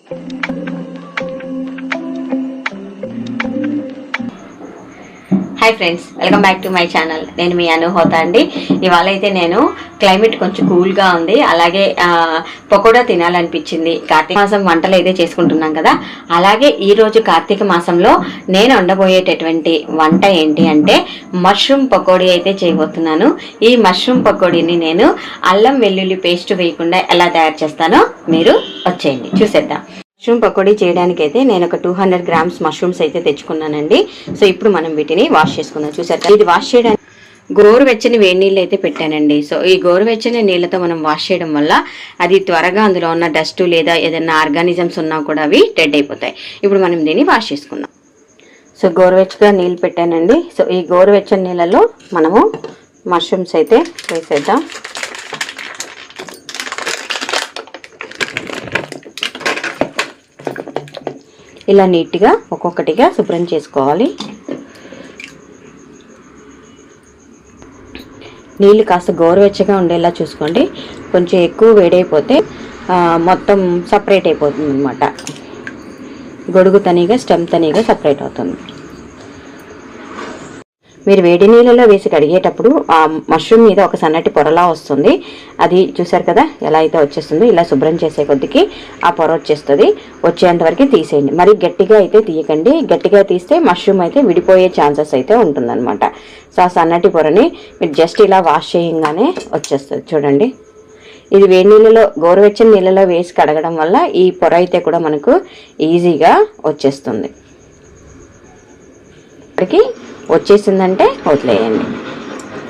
Hi friends, welcome back to my channel. నేను మీ హోతా అండి. ఇవాళ అయితే నేను క్లైమేట్ కొంచెం కూల్గా ఉంది, అలాగే పకోడా తినాలనిపించింది. కార్తీక మాసం వంటలు అయితే చేసుకుంటున్నాం కదా, అలాగే ఈరోజు కార్తీక మాసంలో నేను వండబోయేటటువంటి వంట ఏంటి అంటే మష్రూమ్ పకోడీ అయితే చేయబోతున్నాను. ఈ మష్రూమ్ పకోడీని నేను అల్లం వెల్లుల్లి పేస్ట్ వేయకుండా ఎలా తయారు చేస్తానో మీరు వచ్చేయండి చూసేద్దాం. మష్రూమ్ పకోడీ చేయడానికి అయితే నేను ఒక 200 గ్రామ్స్ మష్రూమ్స్ అయితే తెచ్చుకున్నానండి. సో ఇప్పుడు మనం వీటిని వాష్ చేసుకుందాం. చూసారు, ఇది వాష్ చేయడానికి గోరువెచ్చని వేడి నీళ్ళు అయితే పెట్టానండి. సో ఈ గోరువెచ్చని నీళ్ళతో మనం వాష్ చేయడం వల్ల అది త్వరగా అందులో ఉన్న డస్ట్ లేదా ఏదైనా ఆర్గానిజమ్స్ ఉన్నా కూడా అవి డెడ్ అయిపోతాయి. ఇప్పుడు మనం దీన్ని వాష్ చేసుకుందాం. సో గోరువెచ్చగా నీళ్ళు పెట్టానండి. సో ఈ గోరువెచ్చని నీళ్ళలో మనము మష్రూమ్స్ అయితే వేసేద్దాం. ఇలా నీట్గా ఒక్కొక్కటిగా శుభ్రం చేసుకోవాలి. నీళ్ళు కాస్త గోరువెచ్చగా ఉండేలా చూసుకోండి. కొంచెం ఎక్కువ వేడైపోతే మొత్తం సపరేట్ అయిపోతుంది అన్నమాట. గొడుగు తనీగా స్టెమ్ తనీగా సపరేట్ అవుతుంది. మీరు వేడి నీళ్ళలో వేసి కడిగేటప్పుడు ఆ మష్రూమ్ మీద ఒక సన్నటి పొరలా వస్తుంది. అది చూసారు కదా ఎలా అయితే వచ్చేస్తుందో. ఇలా శుభ్రం చేసే కొద్దికి ఆ పొర వచ్చేస్తుంది. వచ్చేంత వరకు తీసేయండి. మరి గట్టిగా అయితే తీయకండి. గట్టిగా తీస్తే మష్రూమ్ అయితే విడిపోయే ఛాన్సెస్ అయితే ఉంటుందన్నమాట. సో ఆ సన్నటి పొరని మీరు జస్ట్ ఇలా వాష్ చేయగానే వచ్చేస్తుంది. చూడండి, ఇది వేడి నీళ్ళలో గోరువెచ్చని నీళ్ళలో వేసి కడగడం వల్ల ఈ పొర అయితే కూడా మనకు ఈజీగా వచ్చేస్తుంది. ఇప్పటికి వచ్చేసిందంటే వదిలేయండి.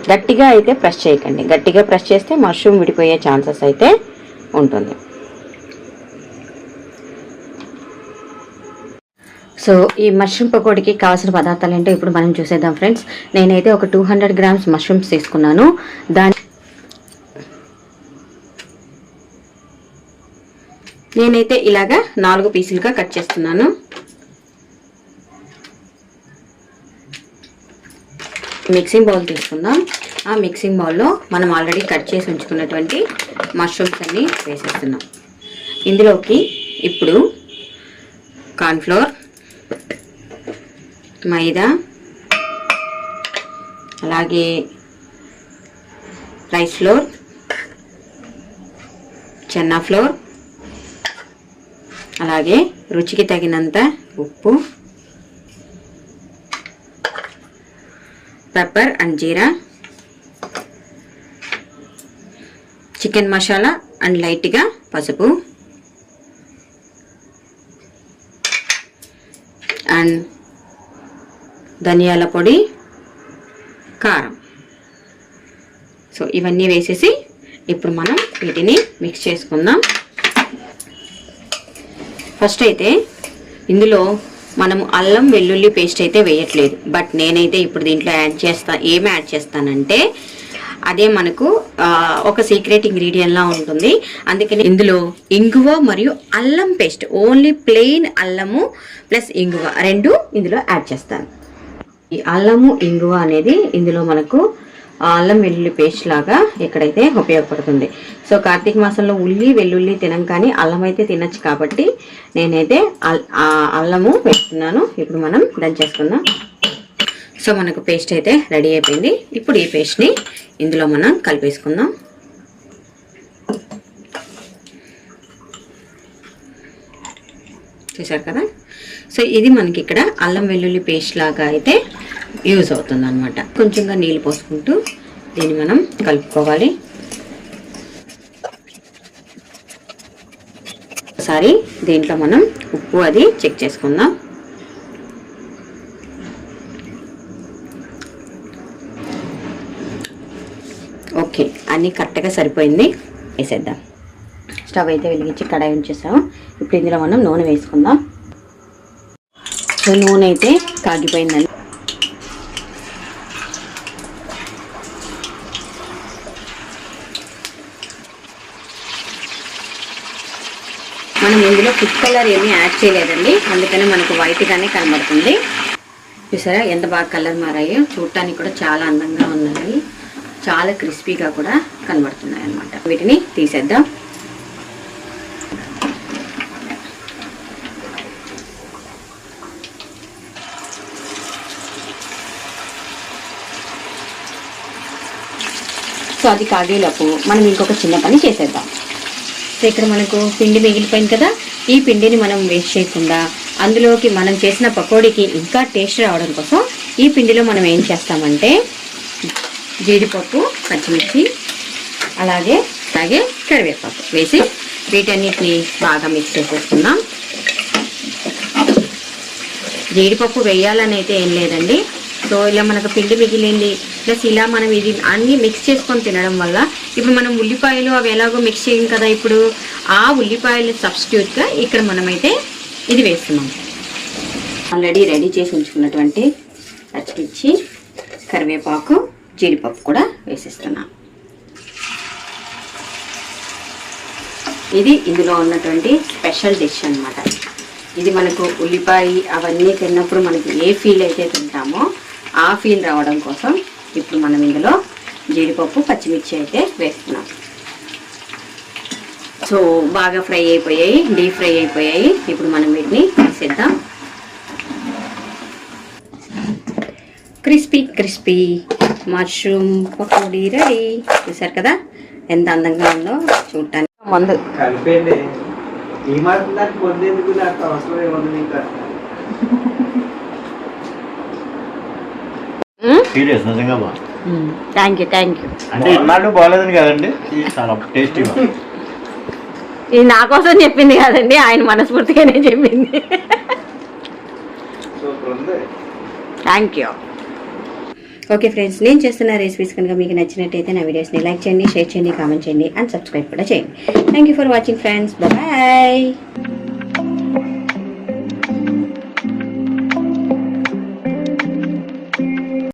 గట్టిగా అయితే ప్రెస్ చేయకండి. గట్టిగా ప్రెస్ చేస్తే మష్రూమ్ విడిపోయే ఛాన్సెస్ అయితే ఉంటుంది. సో ఈ మష్రూమ్ పకోడీకి కావాల్సిన పదార్థాలు ఏంటో ఇప్పుడు మనం చూసేద్దాం ఫ్రెండ్స్. నేనైతే ఒక 200 గ్రామ్స్ మష్రూమ్స్ తీసుకున్నాను. నేనైతే ఇలాగా 4 పీసులుగా కట్ చేస్తున్నాను. మిక్సింగ్ బౌల్ తీసుకుందాం. ఆ మిక్సింగ్ బౌల్లో మనం ఆల్రెడీ కట్ చేసి ఉంచుకున్నటువంటి మష్రూమ్స్ అన్ని వేసేస్తున్నాం. ఇందులోకి ఇప్పుడు కార్న్ఫ్లోర్, మైదా, అలాగే రైస్ ఫ్లోర్, చెన్నా ఫ్లోర్, అలాగే రుచికి తగినంత ఉప్పు, pepper and jeera, chicken masala and లైట్గా పసుపు అండ్ ధనియాల పొడి, కారం. సో ఇవన్నీ వేసేసి ఇప్పుడు మనం వీటిని మిక్స్ చేసుకుందాం. ఫస్ట్ అయితే ఇందులో మనము అల్లం వెల్లుల్లి పేస్ట్ అయితే వేయట్లేదు. బట్ నేనైతే ఇప్పుడు దీంట్లో ఏమి యాడ్ చేస్తానంటే అదే మనకు ఒక సీక్రెట్ ఇంగ్రీడియంట్లా ఉంటుంది. అందుకని ఇందులో ఇంగువ మరియు అల్లం పేస్ట్, ఓన్లీ ప్లెయిన్ అల్లము ప్లస్ ఇంగువ రెండు ఇందులో యాడ్ చేస్తాను. ఈ అల్లము ఇంగువ అనేది ఇందులో మనకు అల్లం వెల్లుల్లి పేస్ట్ లాగా ఇక్కడైతే ఉపయోగపడుతుంది. సో కార్తీక మాసంలో ఉల్లి వెల్లుల్లి తినం, కానీ అల్లం అయితే తినచ్చు కాబట్టి నేనైతే అల్లము వేస్తున్నాను. ఇప్పుడు మనం దంచేసుకుందాం. సో మనకు పేస్ట్ అయితే రెడీ అయిపోయింది. ఇప్పుడు ఈ పేస్ట్ని ఇందులో మనం కలిపేసుకుందాం. చూసారు కదా. సో ఇది మనకి ఇక్కడ అల్లం వెల్లుల్లి పేస్ట్ లాగా అయితే యూజ్ అవుతుంది అనమాట. కొంచెంగా నీళ్ళు పోసుకుంటూ దీన్ని మనం కలుపుకోవాలి. ఒకసారి దీంట్లో మనం ఉప్పు అది చెక్ చేసుకుందాం. ఓకే, అన్నీ కరెక్ట్గా సరిపోయింది. వేసేద్దాం. స్టవ్ అయితే వెలిగించి కడాయి ఉంచేసాము. ఇప్పుడు ఇందులో మనం నూనె వేసుకుందాం. సో నూనె అయితే కాగిపోయిందండి. మనం ఇందులో ఫుడ్ కలర్ ఏమీ యాడ్ చేయలేదండి, అందుకని మనకు వైట్గానే కనబడుతుంది. చూసారా ఎంత బాగా కలర్ మారాయో. చూడటానికి కూడా చాలా అందంగా ఉన్నాయి, చాలా క్రిస్పీగా కూడా కనబడుతున్నాయి అన్నమాట. వీటిని తీసేద్దాం. అది కాగేలోపు మనం ఇంకొక చిన్న పని చేసేద్దాం. సో ఇక్కడ మనకు పిండి మిగిలిపోయింది కదా, ఈ పిండిని మనం వేస్ట్ చేయకుండా అందులోకి మనం చేసిన పకోడీకి ఇంకా టేస్ట్ రావడం కోసం ఈ పిండిలో మనం ఏం చేస్తామంటే జీడిపప్పు, పచ్చిమిర్చి, అలాగే కరివేపాకు వేసి వీటన్నిటిని బాగా మిక్స్ చేసేసుకుందాం. జీడిపప్పు వేయాలని అయితే ఏం లేదండి. సో ఇలా మనకు పిండి మిగిలింది ప్లస్ ఇలా మనం ఇది అన్నీ మిక్స్ చేసుకొని తినడం వల్ల ఇప్పుడు మనం ఉల్లిపాయలు అవి ఎలాగో మిక్స్ చేయం కదా, ఇప్పుడు ఆ ఉల్లిపాయలు సబ్స్టిట్యూట్గా ఇక్కడ మనమైతే ఇది వేస్తున్నాం. ఆల్రెడీ రెడీ చేసి ఉంచుకున్నటువంటి పచ్చిమిర్చి, కరివేపాకు, జీడిపప్పు కూడా వేసేస్తున్నాం. ఇది ఇందులో ఉన్నటువంటి స్పెషల్ డిష్ అన్నమాట. ఇది మనకు ఉల్లిపాయ అవన్నీ తిన్నప్పుడు మనకి ఏ ఫీల్ అయితే తింటామో ఆ ఫీల్ రావడం కోసం ఇప్పుడు మనం ఇందులో జీడిపప్పు, పచ్చిమిర్చి అయితే వేస్తున్నాం. సో బాగా ఫ్రై అయిపోయాయి, డీప్ ఫ్రై అయిపోయాయి. ఇప్పుడు మనం వీటిని వేసేద్దాం. Crispy crispy mushroom pakodi ready. చూసారు కదా ఎంత అందంగా ఉందో చూడటానికి. ముందు థ్యాంక్ యూ అంటే ఇన్నాళ్ళు బాగాలేదని కదండి, చాలా టేస్టీగా. ఇది నా కోసం చెప్పింది కదండి, ఆయన మనస్ఫూర్తిగానే చెప్పింది. Thank you. ఓకే ఫ్రెండ్స్, నేను చేస్తున్న రెసిపీస్ కనుక మీకు నచ్చినట్టయితే నా వీడియోస్ని లైక్ చేయండి, షేర్ చేయండి, కామెంట్ చేయండి అండ్ సబ్స్క్రైబ్ కూడా చేయండి. Thank you for watching friends. Bye.